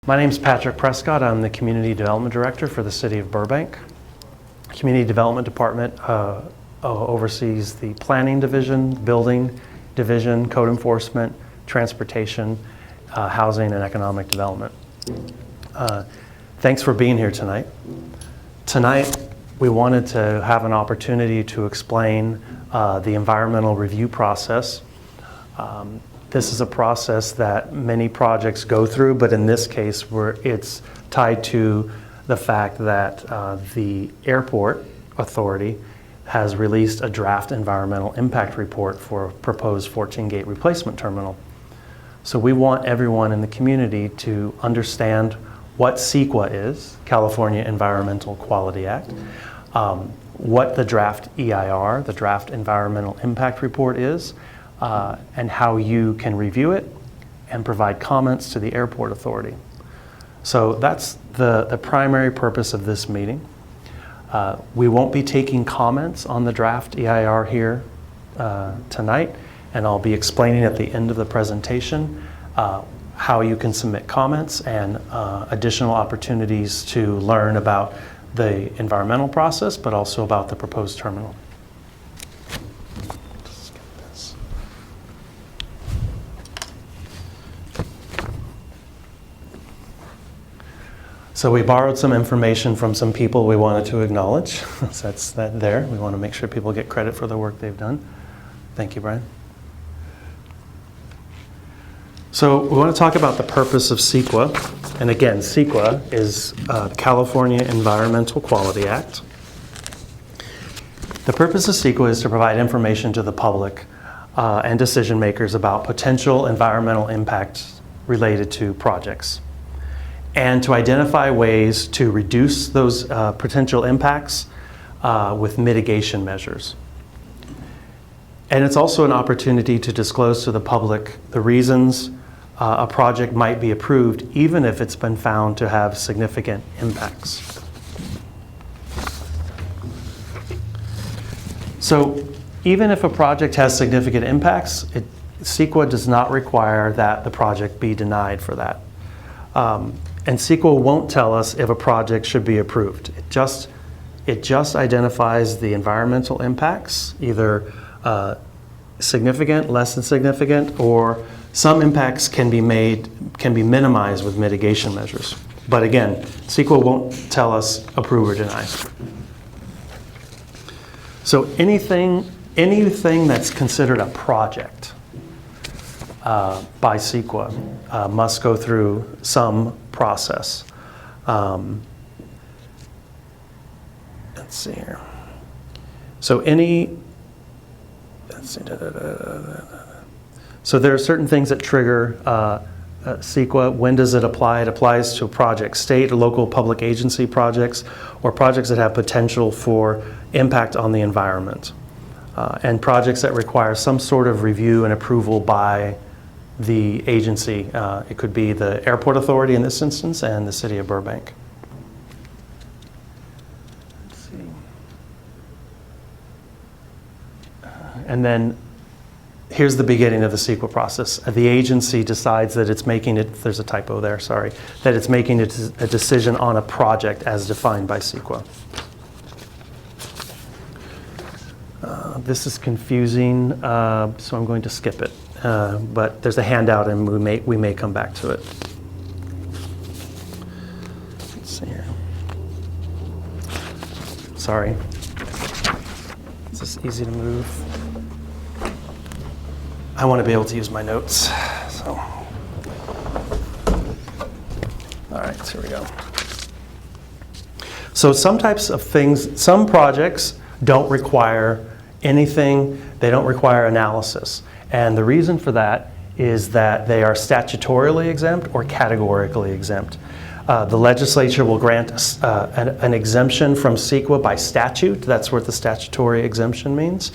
My name is Patrick Prescott. I'm the Community Development Director for the City of Burbank. Community Development Department oversees the Planning Division, Building Division, Code Enforcement, Transportation, Housing, and Economic Development. Thanks for being here tonight. Tonight, we wanted to have an opportunity to explain the environmental review process. This is a process that many projects go through, but in this case, it's tied to the fact that the airport authority has released a draft environmental impact report for a proposed 14-gate replacement terminal. So we want everyone in the community to understand what Sequa is, California Environmental Quality Act, what the DraftEIR, the Draft Environmental Impact Report is, and how you can review it and provide comments to the airport authority. So that's the primary purpose of this meeting. We won't be taking comments on the DraftEIR here tonight, and I'll be explaining at the end of the presentation how you can submit comments and additional opportunities to learn about the environmental process, but also about the proposed terminal. So we borrowed some information from some people we wanted to acknowledge. So that's that there. We want to make sure people get credit for the work they've done. Thank you, Brian. So we want to talk about the purpose of Sequa. And again, Sequa is California Environmental Quality Act. The purpose of Sequa is to provide information to the public and decision makers about potential environmental impacts related to projects, and to identify ways to reduce those potential impacts with mitigation measures. And it's also an opportunity to disclose to the public the reasons a project might be approved, even if it's been found to have significant impacts. So even if a project has significant impacts, Sequa does not require that the project be denied for that. And Sequa won't tell us if a project should be approved. It just identifies the environmental impacts, either significant, less than significant, or some impacts can be minimized with mitigation measures. But again, Sequa won't tell us approve or deny. So anything that's considered a project by Sequa must go through some process. Let's see here. So so there are certain things that trigger Sequa. When does it apply? It applies to projects, state or local public agency projects, or projects that have potential for impact on the environment, and projects that require some sort of review and approval by the agency. It could be the airport authority in this instance and the city of Burbank. Let's see. And then here's the beginning of the Sequa process. The agency decides that it's making it, there's a typo there, sorry, that it's making a decision on a project as defined by Sequa. This is confusing, so I'm going to skip it. But there's a handout and we may come back to it. Let's see here. Sorry. Is this easy to move? I want to be able to use my notes. So, all right, so here we go. So some types of things, some projects don't require anything, they don't require analysis. And the reason for that is that they are statutorily exempt or categorically exempt. The legislature will grant an exemption from Sequa by statute. That's what the statutory exemption means.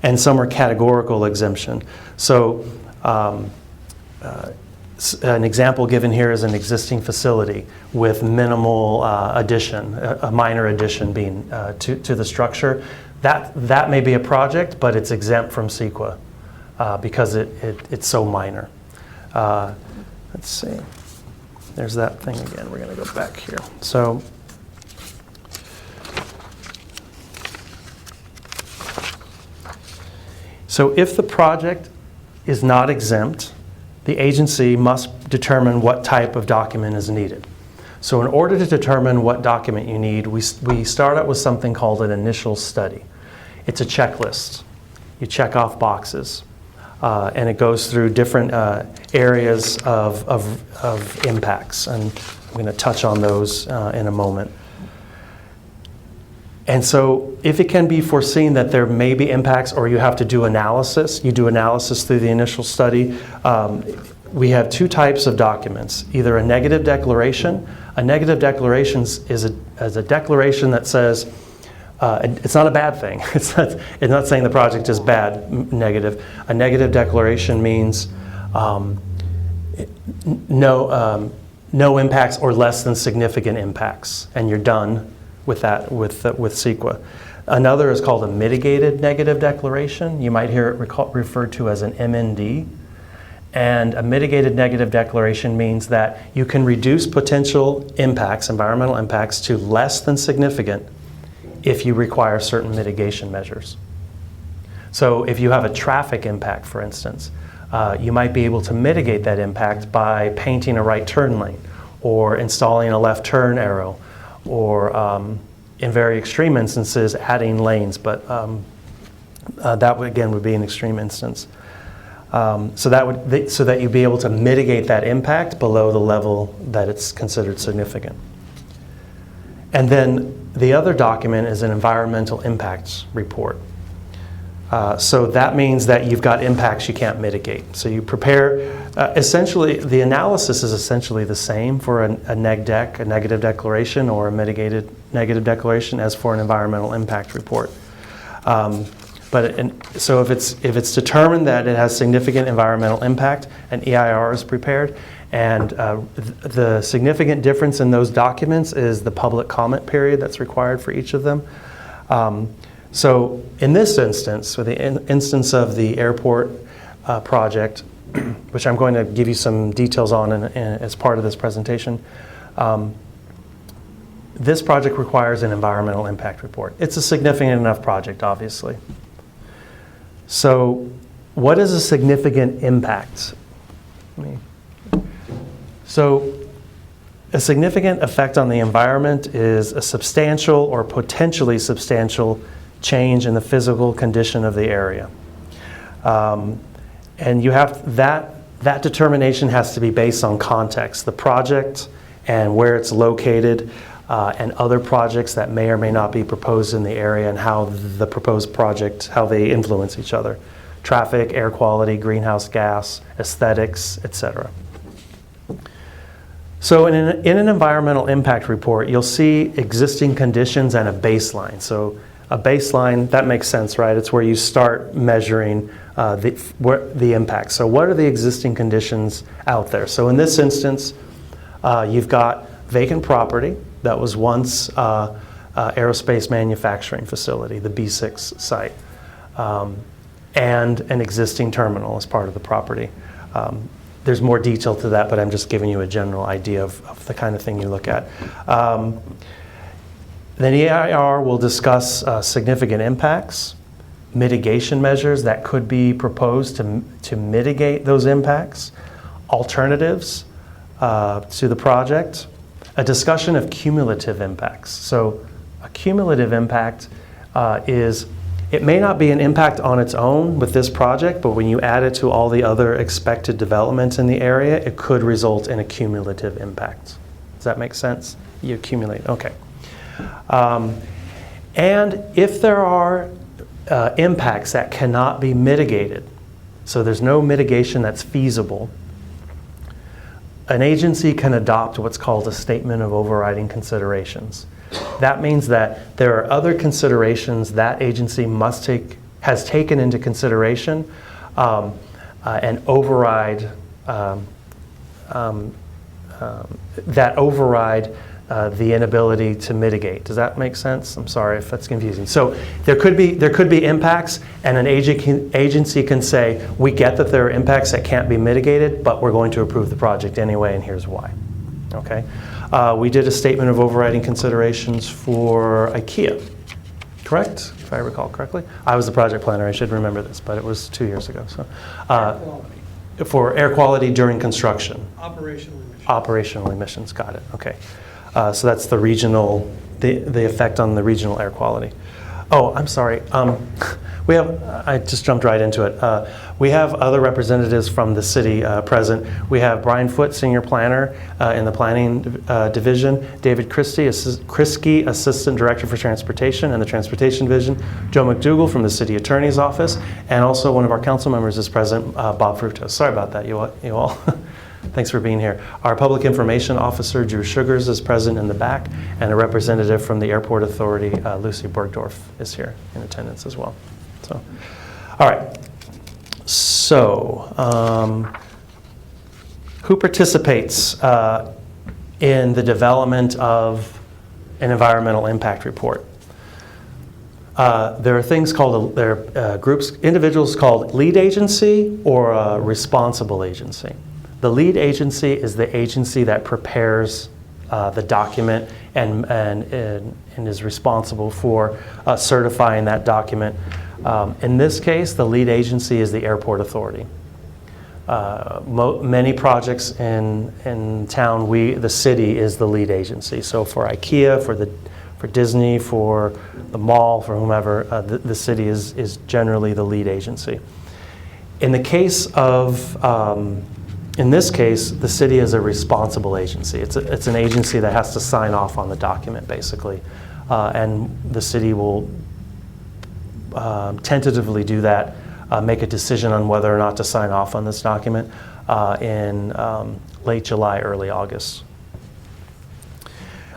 And some are categorical exemption. So an example given here is an existing facility with minimal addition, a minor addition being to the structure. That may be a project, but it's exempt from Sequa because it's so minor. Let's see. there's that thing again. We're going to go back here. So if the project is not exempt, the agency must determine what type of document is needed. So in order to determine what document you need, we start out with something called an initial study. It's a checklist. You check off boxes, and it goes through different areas of impacts, and I'm going to touch on those in a moment. And so if it can be foreseen that there may be impacts or you have to do analysis, you do analysis through the initial study. We have two types of documents, either a negative declaration. A negative declaration is a declaration that says, it's not a bad thing. It's not saying the project is bad, negative. A negative declaration means no impacts or less than significant impacts, and you're done with that with Sequa. Another is called a mitigated negative declaration. You might hear it referred to as an MND. And a mitigated negative declaration means that you can reduce potential impacts, environmental impacts, to less than significant if you require certain mitigation measures. So if you have a traffic impact, for instance, you might be able to mitigate that impact by painting a right turn lane or installing a left turn arrow, or in very extreme instances, adding lanes, but that again would be an extreme instance. So that you'd be able to mitigate that impact below the level that it's considered significant. And then the other document is an environmental impacts report. So that means that you've got impacts you can't mitigate. So you prepare, essentially, the analysis is essentially the same for a negative declaration, or a mitigated negative declaration as for an environmental impact report. So if it's determined that it has significant environmental impact, an EIR is prepared, and the significant difference in those documents is the public comment period that's required for each of them. So in this instance, with the instance of the airport project, which I'm going to give you some details on as part of this presentation, this project requires an environmental impact report. It's a significant enough project, obviously. So what is a significant impact? So a significant effect on the environment is a substantial or potentially substantial change in the physical condition of the area. And you have that determination has to be based on context, the project and where it's located, and other projects that may or may not be proposed in the area, and how the proposed project, how they influence each other. Traffic, air quality, greenhouse gas, aesthetics, etc. So in an environmental impact report, you'll see existing conditions and a baseline. So a baseline, that makes sense, right? It's where you start measuring the impact. So what are the existing conditions out there? So in this instance, you've got vacant property that was once aerospace manufacturing facility, the B6 site, and an existing terminal as part of the property. There's more detail to that, but I'm just giving you a general idea of the kind of thing you look at. Then EIR will discuss significant impacts, mitigation measures that could be proposed to mitigate those impacts, alternatives to the project, a discussion of cumulative impacts. So a cumulative impact is, it may not be an impact on its own with this project, but when you add it to all the other expected developments in the area, it could result in a cumulative impact. Does that make sense? You accumulate, okay. And if there are impacts that cannot be mitigated, so there's no mitigation that's feasible, an agency can adopt what's called a statement of overriding considerations. That means that there are other considerations that agency has taken into consideration and override the inability to mitigate. Does that make sense? I'm sorry if that's confusing. So there could be impacts, and an agency can say, we get that there are impacts that can't be mitigated, but we're going to approve the project anyway, and here's why. Okay. We did a statement of overriding considerations for IKEA, correct? If I recall correctly. I was the project planner, I should remember this, but it was 2 years ago. So, for air quality during construction. Operational emissions. Operational emissions, got it, okay. So that's the regional, the effect on the regional air quality. Oh, I'm sorry. I just jumped right into it. We have other representatives from the city present. We have Brian Foote, Senior Planner in the Planning Division, David Kriske, Assistant Director for Transportation in the Transportation Division, Joe McDougall from the City Attorney's Office, and also one of our council members is present, Bob Fructos. Sorry about that, you all. Thanks for being here. Our Public Information Officer, Drew Sugars, is present in the back, and a representative from the Airport Authority, Lucy Bergdorf, is here in attendance as well. So, all right. So, who participates in the development of an environmental impact report? There are things called, groups, individuals called lead agency or a responsible agency. The lead agency is the agency that prepares the document and is responsible for certifying that document. In this case, the lead agency is the Airport Authority. Many projects in town, the city is the lead agency. So for IKEA, for Disney, for the mall, for whomever, the city is generally the lead agency. In the case of in this case, the city is a responsible agency. It's an agency that has to sign off on the document, basically. And the city will tentatively do that, make a decision on whether or not to sign off on this document in late July, early August.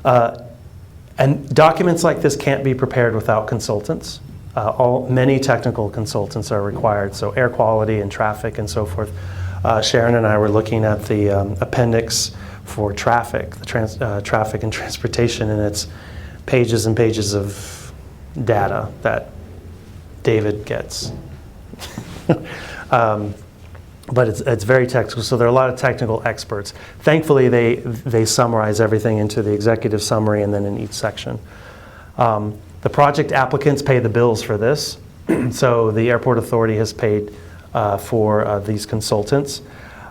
And documents like this can't be prepared without consultants. Many technical consultants are required, so air quality and traffic and so forth. Sharon and I were looking at the appendix for traffic, traffic and transportation, and it's pages and pages of data that David gets. But it's very technical, so there are a lot of technical experts. Thankfully, they summarize everything into the executive summary and then in each section. The project applicants pay the bills for this, so the Airport Authority has paid for these consultants.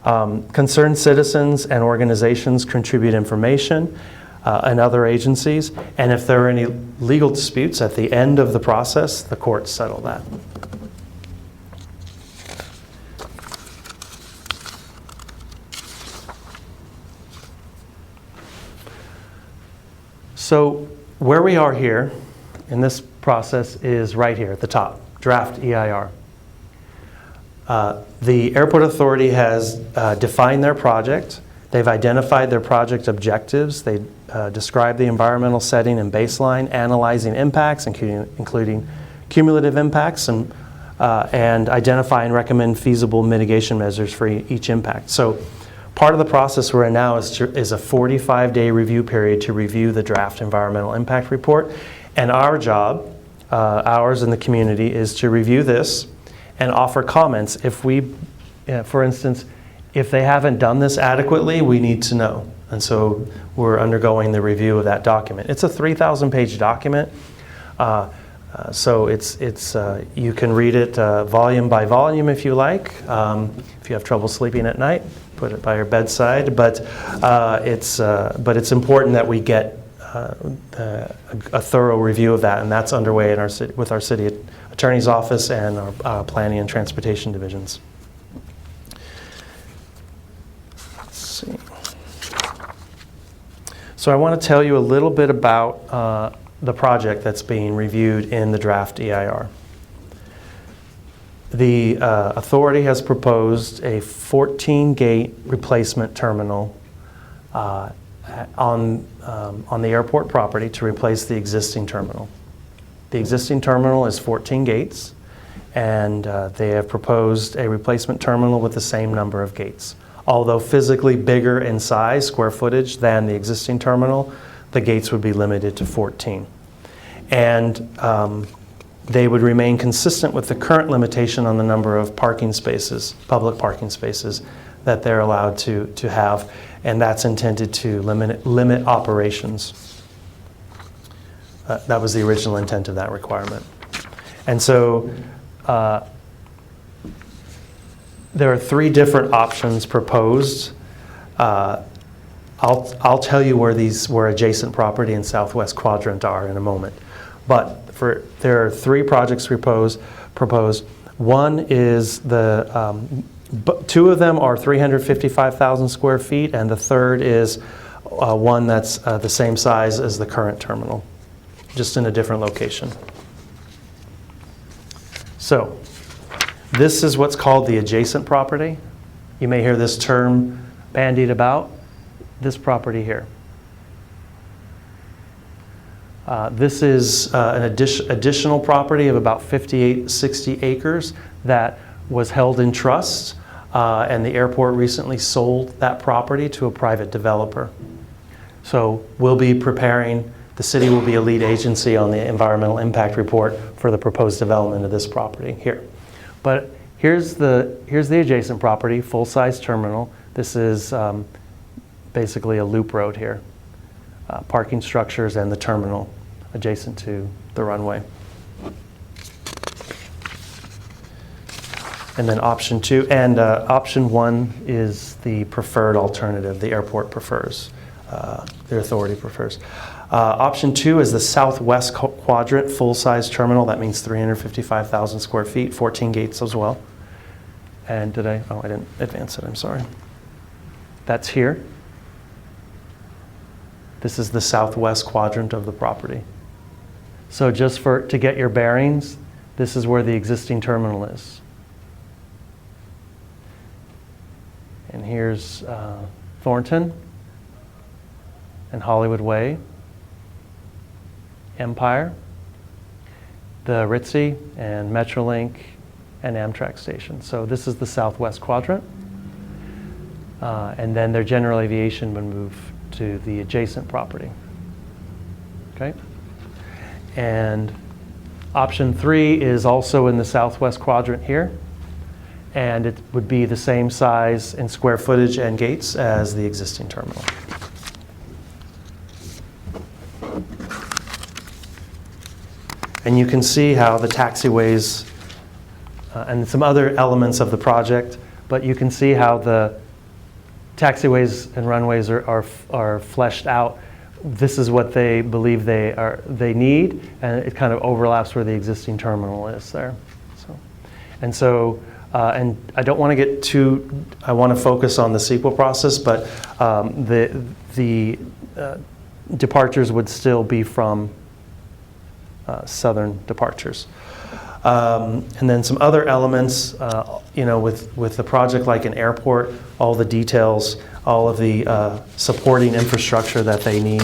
Concerned citizens and organizations contribute information and other agencies, and if there are any legal disputes at the end of the process, the courts settle that. So where we are here in this process is right here at the top, DraftEIR. The Airport Authority has defined their project. They've identified their project objectives. They describe the environmental setting and baseline, analyzing impacts, including cumulative impacts, and identify and recommend feasible mitigation measures for each impact. So part of the process we're in now is a 45-day review period to review the draft environmental impact report. And our job, ours in the community, is to review this and offer comments. If for instance, if they haven't done this adequately, we need to know. And so we're undergoing the review of that document. It's a 3,000-page document. So you can read it volume by volume if you like. If you have trouble sleeping at night, put it by your bedside. But it's important that we get a thorough review of that, and that's underway in with our city attorney's office and our planning and transportation divisions. Let's see. So I want to tell you a little bit about the project that's being reviewed in the DraftEIR. The authority has proposed a 14-gate replacement terminal on the airport property to replace the existing terminal. The existing terminal is 14 gates, and they have proposed a replacement terminal with the same number of gates. Although physically bigger in size, square footage, than the existing terminal, the gates would be limited to 14. And they would remain consistent with the current limitation on the number of parking spaces, public parking spaces, that they're allowed to have. and that's intended to limit operations. That was the original intent of that requirement. And so there are 3 different options proposed. I'll tell you where adjacent property and southwest quadrant are in a moment. But there are 3 projects proposed. One is 2 of them are 355,000 square feet, and the third is one that's the same size as the current terminal, just in a different location. So this is what's called the adjacent property. You may hear this term bandied about. This property here. This is an additional property of about 60 acres that was held in trust, and the airport recently sold that property to a private developer. So we'll be preparing, the city will be a lead agency on the environmental impact report for the proposed development of this property here. But here's the adjacent property, full-size terminal. This is basically a loop road here. Parking structures and the terminal adjacent to the runway. And then option 2, and option 1 is the preferred alternative, the airport prefers, the authority prefers. Option 2 is the southwest quadrant full-size terminal. That means 355,000 square feet, 14 gates as well. And I didn't advance it, I'm sorry. That's here. This is the southwest quadrant of the property. So just to get your bearings, this is where the existing terminal is. And here's Thornton and Hollywood Way, Empire, the Ritzy and Metrolink and Amtrak station. So this is the southwest quadrant. And then their general aviation would move to the adjacent property. Okay? And option 3 is also in the southwest quadrant here. And it would be the same size in square footage and gates as the existing terminal. And you can see how the taxiways and some other elements of the project, but you can see how the taxiways and runways are fleshed out. This is what they believe they need, and it kind of overlaps where the existing terminal is there. And I don't want to get too. I want to focus on the Sequa process, but the departures would still be from southern departures. And then some other elements, with the project like an airport, all the details, all of the supporting infrastructure that they need.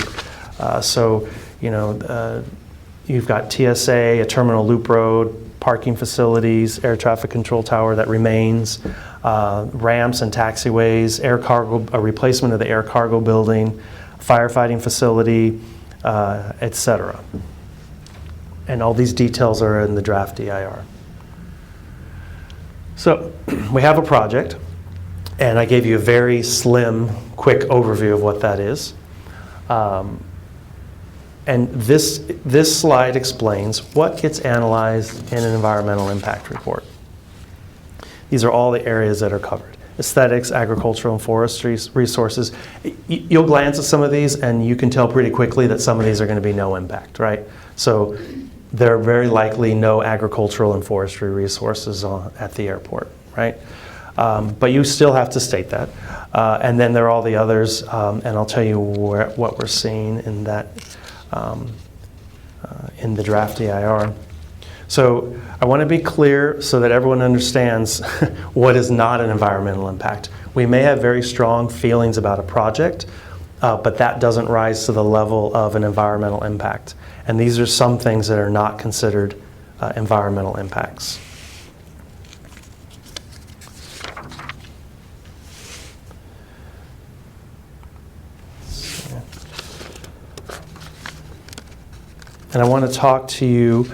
You've got TSA, a terminal loop road, parking facilities, air traffic control tower that remains, ramps and taxiways, a replacement of the air cargo building, firefighting facility, etc. And all these details are in the DraftEIR. So we have a project, and I gave you a very slim, quick overview of what that is. And this slide explains what gets analyzed in an environmental impact report. These are all the areas that are covered. Aesthetics, agricultural and forestry resources. You'll glance at some of these and you can tell pretty quickly that some of these are going to be no impact, right? So there are very likely no agricultural and forestry resources at the airport, right? But you still have to state that. And then there are all the others, and I'll tell you what we're seeing in that in the DraftEIR. So I want to be clear so that everyone understands what is not an environmental impact. We may have very strong feelings about a project, but that doesn't rise to the level of an environmental impact. And these are some things that are not considered environmental impacts. And I want to talk to you,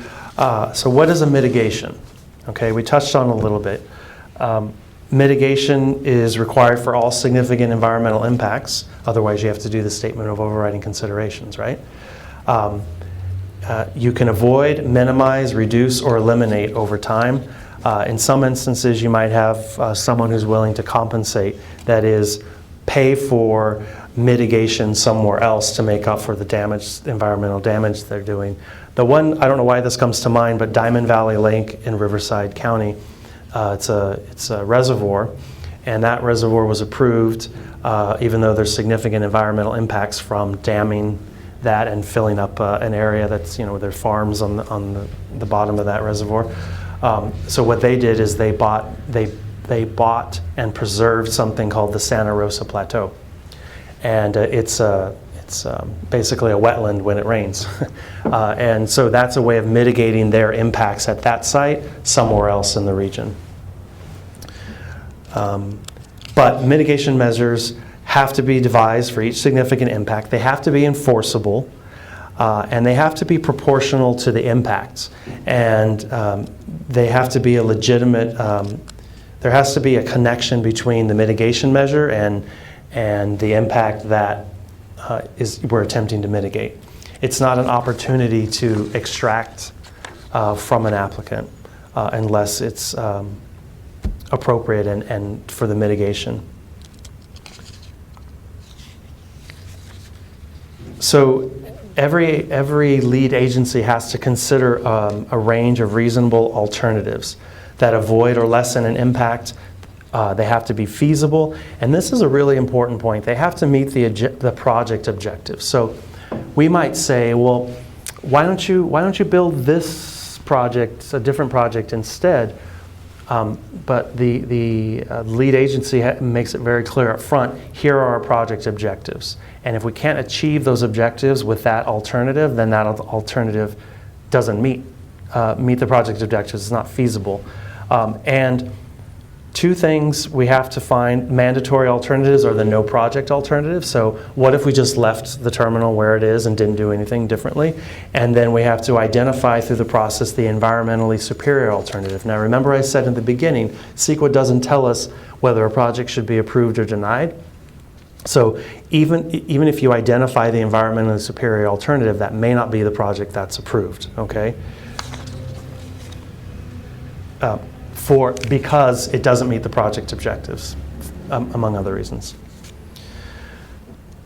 so what is a mitigation? Okay, we touched on it a little bit. Mitigation is required for all significant environmental impacts. Otherwise, you have to do the statement of overriding considerations, right? You can avoid, minimize, reduce, or eliminate over time. In some instances, you might have someone who's willing to compensate, that is, pay for mitigation somewhere else to make up for the damage, environmental damage they're doing. The one, I don't know why this comes to mind, but Diamond Valley Lake in Riverside County, it's a reservoir, and that reservoir was approved even though there's significant environmental impacts from damming that and filling up an area that's, you know, there are farms on the bottom of that reservoir. So what they did is they bought and preserved something called the Santa Rosa Plateau, and it's basically a wetland when it rains, and so that's a way of mitigating their impacts at that site somewhere else in the region. But mitigation measures have to be devised for each significant impact. They have to be enforceable, and they have to be proportional to the impacts, and they have to be a legitimate, there has to be a connection between the mitigation measure and the impact that we're attempting to mitigate. It's not an opportunity to extract from an applicant unless it's appropriate and for the mitigation. So every lead agency has to consider a range of reasonable alternatives that avoid or lessen an impact. They have to be feasible, and this is a really important point. They have to meet the project objectives. So we might say, well, why don't you build this project, a different project instead? But the lead agency makes it very clear up front, here are our project objectives. And if we can't achieve those objectives with that alternative, then that alternative doesn't meet the project objectives. It's not feasible. And two things we have to find: mandatory alternatives or the no project alternative. So what if we just left the terminal where it is and didn't do anything differently? And then we have to identify through the process the environmentally superior alternative. Now remember, I said in the beginning, Sequa doesn't tell us whether a project should be approved or denied. So even if you identify the environmentally superior alternative, that may not be the project that's approved, okay? Because it doesn't meet the project objectives, among other reasons.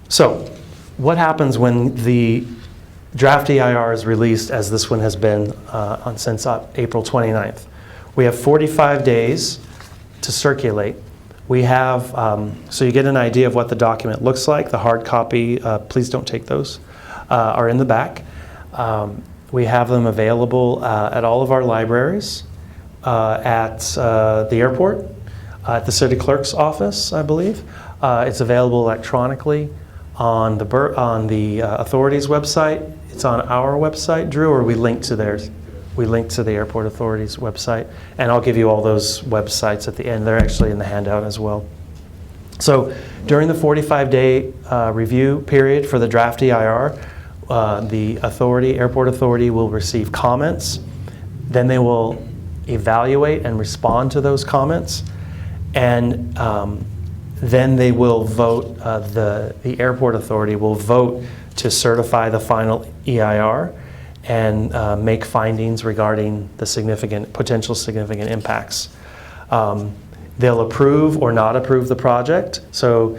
So what happens when the DraftEIR is released, as this one has been since April 29th? We have 45 days to circulate. We have, so you get an idea of what the document looks like. The hard copy, please don't take those, are in the back. We have them available at all of our libraries. At the airport, at the city clerk's office, I believe. It's available electronically on the authority's website. It's on our website, Drew, or we link to theirs. We link to the airport authority's website, and I'll give you all those websites at the end. They're actually in the handout as well. So during the 45-day review period for the DraftEIR, the airport authority will receive comments. Then they will evaluate and respond to those comments, and then they will vote, the airport authority will vote to certify the final EIR and make findings regarding the potential significant impacts. They'll approve or not approve the project, so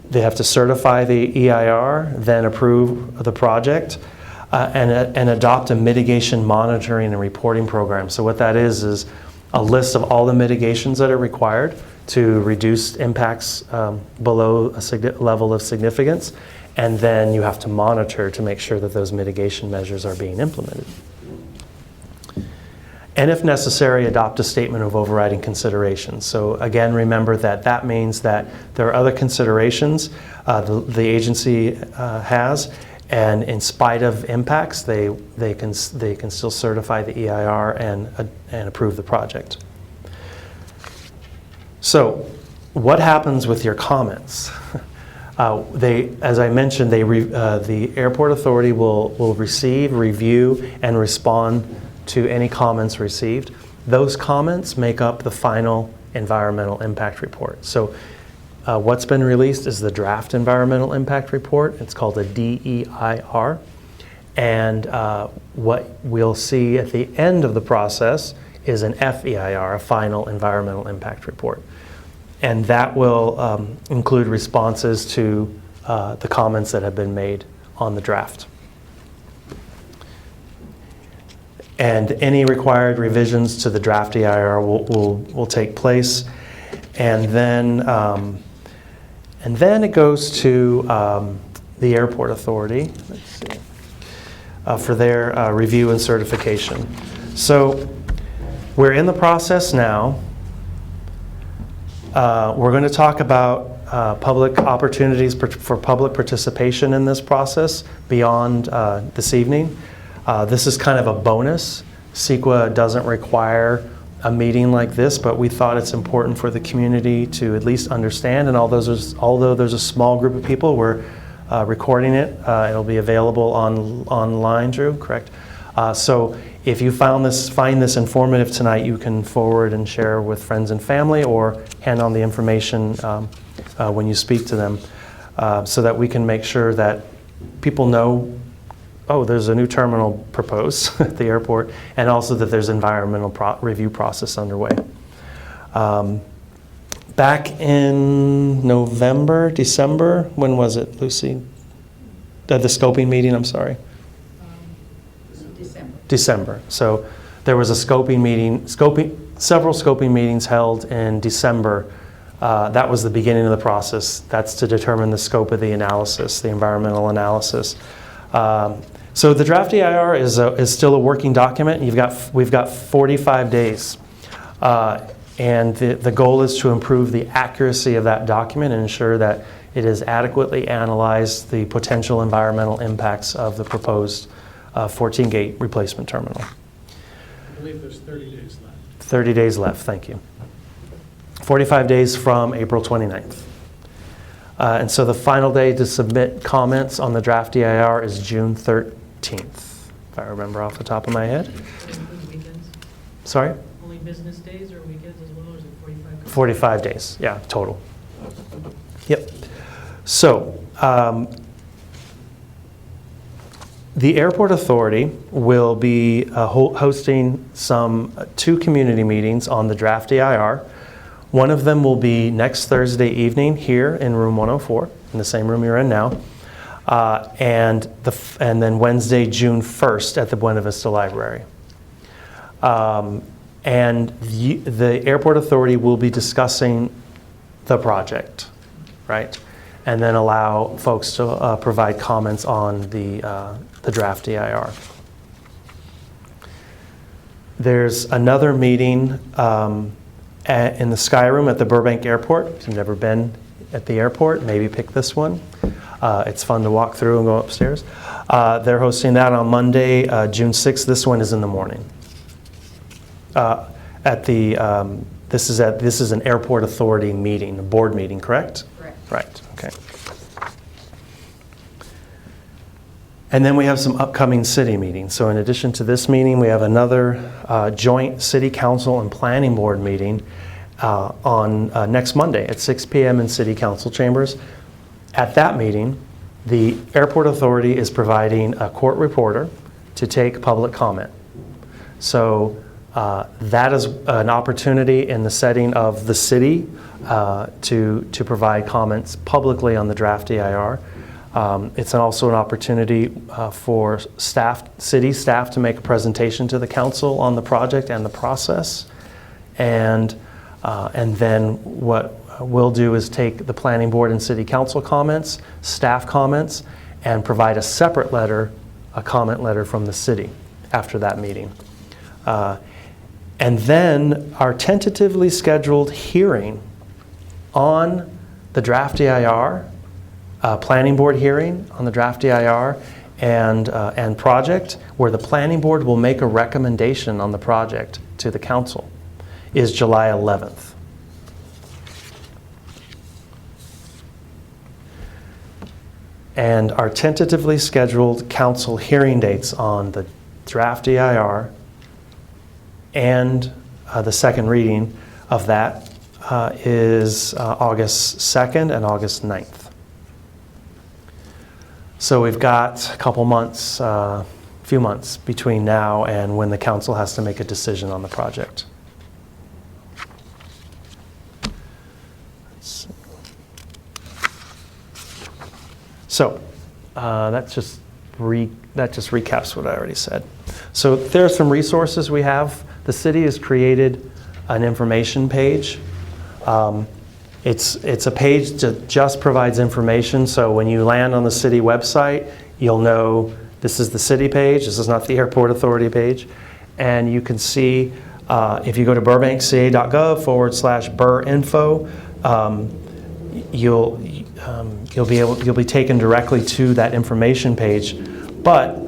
they have to certify the EIR, then approve the project, and adopt a mitigation monitoring and reporting program. So what that is a list of all the mitigations that are required to reduce impacts below a level of significance, and then you have to monitor to make sure that those mitigation measures are being implemented. And if necessary, adopt a statement of overriding considerations. So again, remember that means that there are other considerations the agency has, and in spite of impacts, they can still certify the EIR and approve the project. So what happens with your comments? As I mentioned, the airport authority will receive, review, and respond to any comments received. Those comments make up the final environmental impact report. So what's been released is the draft environmental impact report. It's called a DEIR. And what we'll see at the end of the process is an FEIR, a final environmental impact report. And that will include responses to the comments that have been made on the draft. And any required revisions to the DraftEIR will take place. And then it goes to the airport authority. Let's see. For their review and certification. So we're in the process now. We're going to talk about public opportunities for public participation in this process beyond this evening. This is kind of a bonus. Sequa doesn't require a meeting like this, but we thought it's important for the community to at least understand. And although there's a small group of people, we're recording it. It'll be available online, Drew, correct? So if you find this informative tonight, you can forward and share with friends and family or hand on the information when you speak to them so that we can make sure that people know, oh, there's a new terminal proposed at the airport, and also that there's environmental review process underway. Back in November, December, when was it, Lucy? The scoping meeting, I'm sorry. December. So there was a scoping meeting, several scoping meetings held in December. That was the beginning of the process. That's to determine the scope of the analysis, the environmental analysis. So the DraftEIR is still a working document. We've got 45 days. And the goal is to improve the accuracy of that document and ensure that it has adequately analyzed the potential environmental impacts of the proposed 14-gate replacement terminal. I believe there's 30 days left. 30 days left, thank you. 45 days from April 29th. And so the final day to submit comments on the DraftEIR is June 13th, if I remember off the top of my head. Weekends? Sorry? Only business days or weekends as well, or is it 45 days? 45 days, yeah, total. Yep. So, the Airport Authority will be hosting two community meetings on the DraftEIR. One of them will be next Thursday evening here in room 104, in the same room you're in now, and then Wednesday, June 1st at the Buena Vista Library. And the Airport Authority will be discussing the project, right? And then allow folks to provide comments on the DraftEIR. There's another meeting in the Sky Room at the Burbank Airport. If you've never been at the airport, maybe pick this one. It's fun to walk through and go upstairs. They're hosting that on Monday, June 6th. This one is in the morning. This is an Airport Authority meeting, a board meeting, correct? Correct. Right, okay. And then we have some upcoming city meetings. So in addition to this meeting, we have another joint City Council and Planning Board meeting on next Monday at 6 p.m. in City Council chambers. At that meeting, the Airport Authority is providing a court reporter to take public comment. So that is an opportunity in the setting of the city to provide comments publicly on the DraftEIR. It's also an opportunity for city staff to make a presentation to the council on the project and the process. And then what we'll do is take the planning board and city council comments, staff comments, and provide a separate letter, a comment letter from the city after that meeting. And then our tentatively scheduled hearing on the DraftEIR, planning board hearing on the DraftEIR and project, where the planning board will make a recommendation on the project to the council, is July 11th. And our tentatively scheduled council hearing dates on the DraftEIR and the second reading of that is August 2nd and August 9th. So we've got a couple months, few months between now and when the council has to make a decision on the project. So that just recaps what I already said. So there are some resources we have. The city has created an information page. It's a page that just provides information. So when you land on the city website, you'll know this is the city page. This is not the Airport Authority page. And you can see if you go to burbankca.gov/BurInfo, you'll be taken directly to that information page. But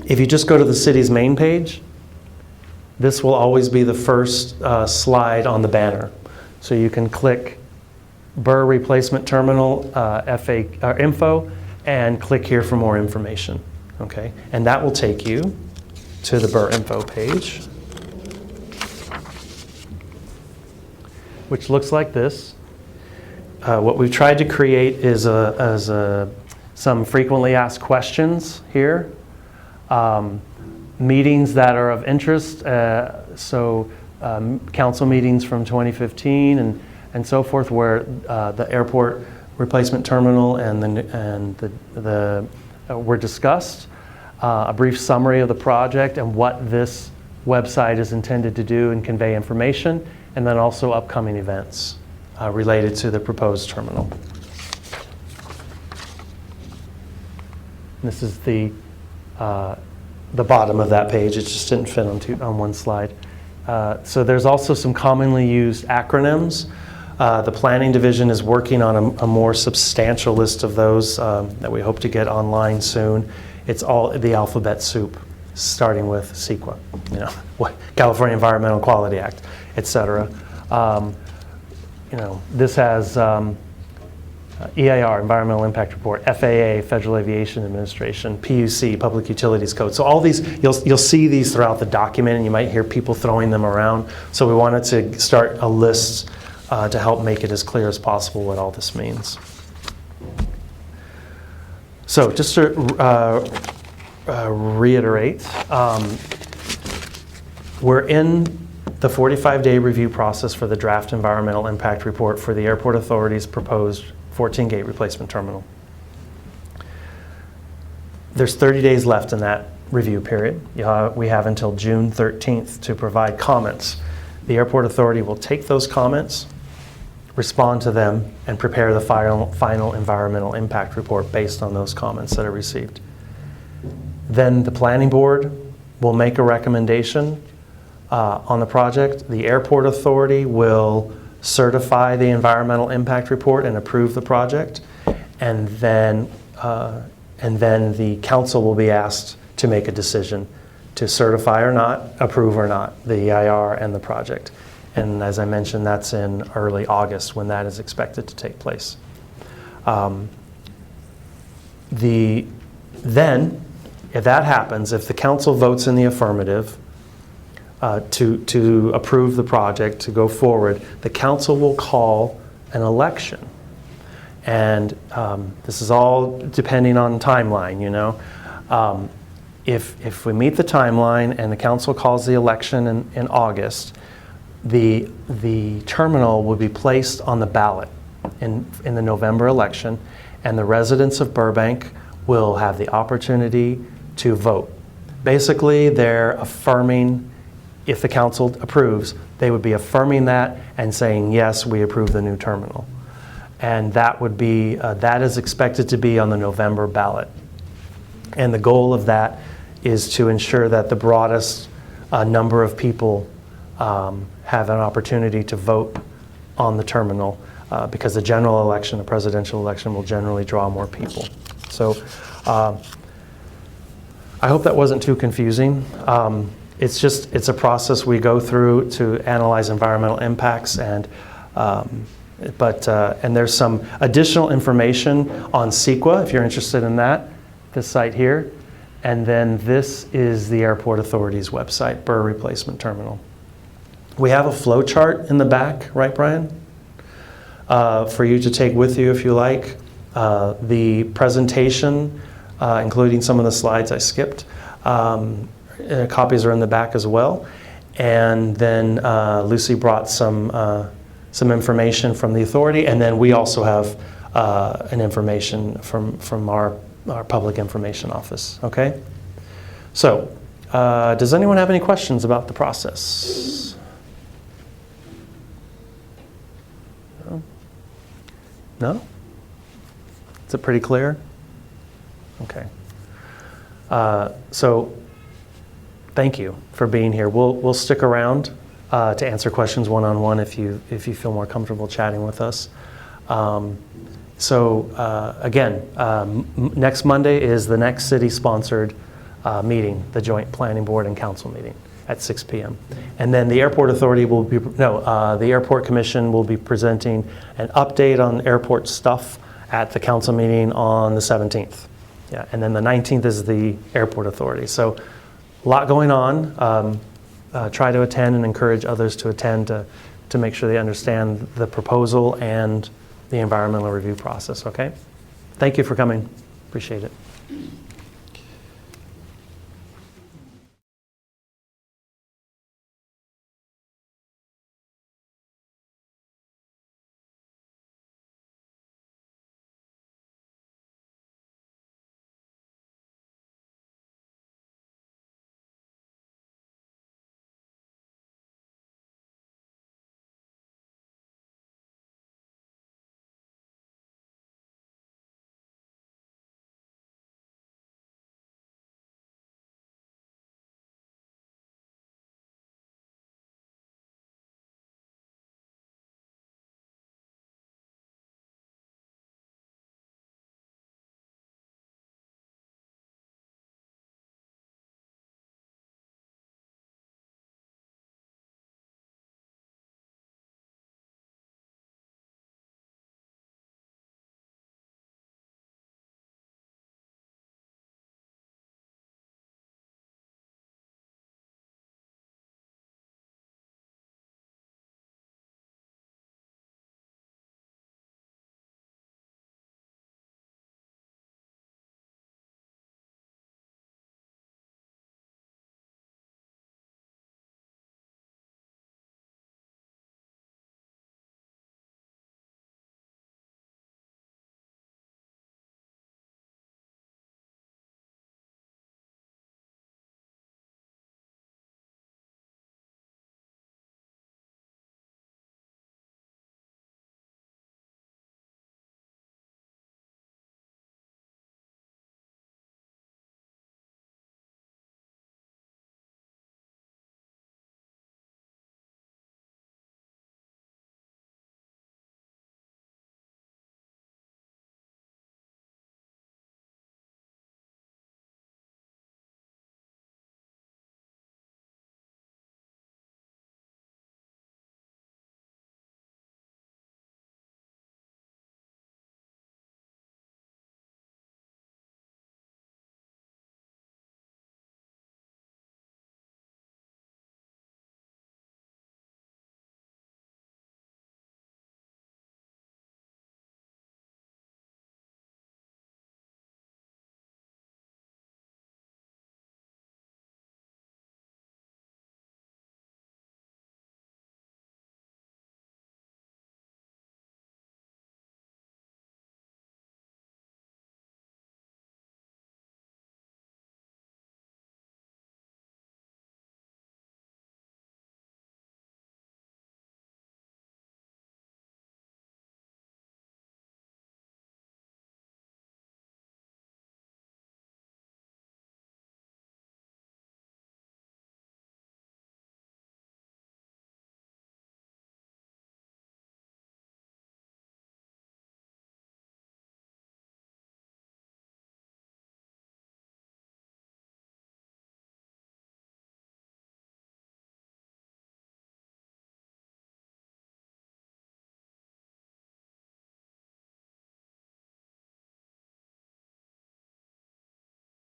if you just go to the city's main page, this will always be the first slide on the banner. So you can click Burr Replacement Terminal info and click here for more information. Okay, and that will take you to the Burr Info page, which looks like this. What we've tried to create is some frequently asked questions here, meetings that are of interest, council meetings from 2015 and so forth, where the airport replacement terminal and the were discussed, a brief summary of the project and what this website is intended to do and convey information, and then also upcoming events related to the proposed terminal. This is the bottom of that page. It just didn't fit on one slide. So there's also some commonly used acronyms. The planning division is working on a more substantial list of those that we hope to get online soon. It's all the alphabet soup, starting with Sequa, California Environmental Quality Act, etc. This has EIR, Environmental Impact Report, FAA, Federal Aviation Administration, PUC, Public Utilities Code. So all these, you'll see these throughout the document, and you might hear people throwing them around. So we wanted to start a list to help make it as clear as possible what all this means. So just to reiterate, we're in the 45-day review process for the draft environmental impact report for the Airport Authority's proposed 14-gate replacement terminal. There's 30 days left in that review period. We have until June 13th to provide comments. The Airport Authority will take those comments, respond to them, and prepare the final environmental impact report based on those comments that are received. Then the Planning Board will make a recommendation on the project. The Airport Authority will certify the environmental impact report and approve the project, and then the council will be asked to make a decision to certify or not, approve or not, the EIR and the project. And as I mentioned, that's in early August when that is expected to take place. Then, if that happens, if the council votes in the affirmative to approve the project, to go forward, the council will call an election. And this is all depending on timeline, If we meet the timeline and the council calls the election in August, the terminal will be placed on the ballot in the November election, and the residents of Burbank will have the opportunity to vote. Basically, they're affirming, if the council approves, they would be affirming that and saying, yes, we approve the new terminal. And that would be, that is expected to be on the November ballot. And the goal of that is to ensure that the broadest number of people have an opportunity to vote on the terminal, because the general election, the presidential election, will generally draw more people. So I hope that wasn't too confusing. It's a process we go through to analyze environmental impacts, and there's some additional information on Sequa if you're interested in that, this site here. And then this is the Airport Authority's website, Burr Replacement Terminal. We have a flow chart in the back, right, Brian? for you to take with you if you like. The presentation, including some of the slides I skipped, copies are in the back as well. And then Lucy brought some information from the authority, and then we also have an information from our public information office, okay? So, does anyone have any questions about the process? No? Is it pretty clear? Okay. So, thank you for being here. We'll stick around to answer questions one-on-one if you feel more comfortable chatting with us. Again, next Monday is the next city-sponsored meeting, the joint planning board and council meeting at 6 p.m. And then the airport authority will be, the airport commission will be presenting an update on airport stuff at the council meeting on the 17th. Yeah, and then the 19th is the airport authority. So a lot going on. Try to attend and encourage others to attend to make sure they understand the proposal and the environmental review process, okay? Thank you for coming. Appreciate it.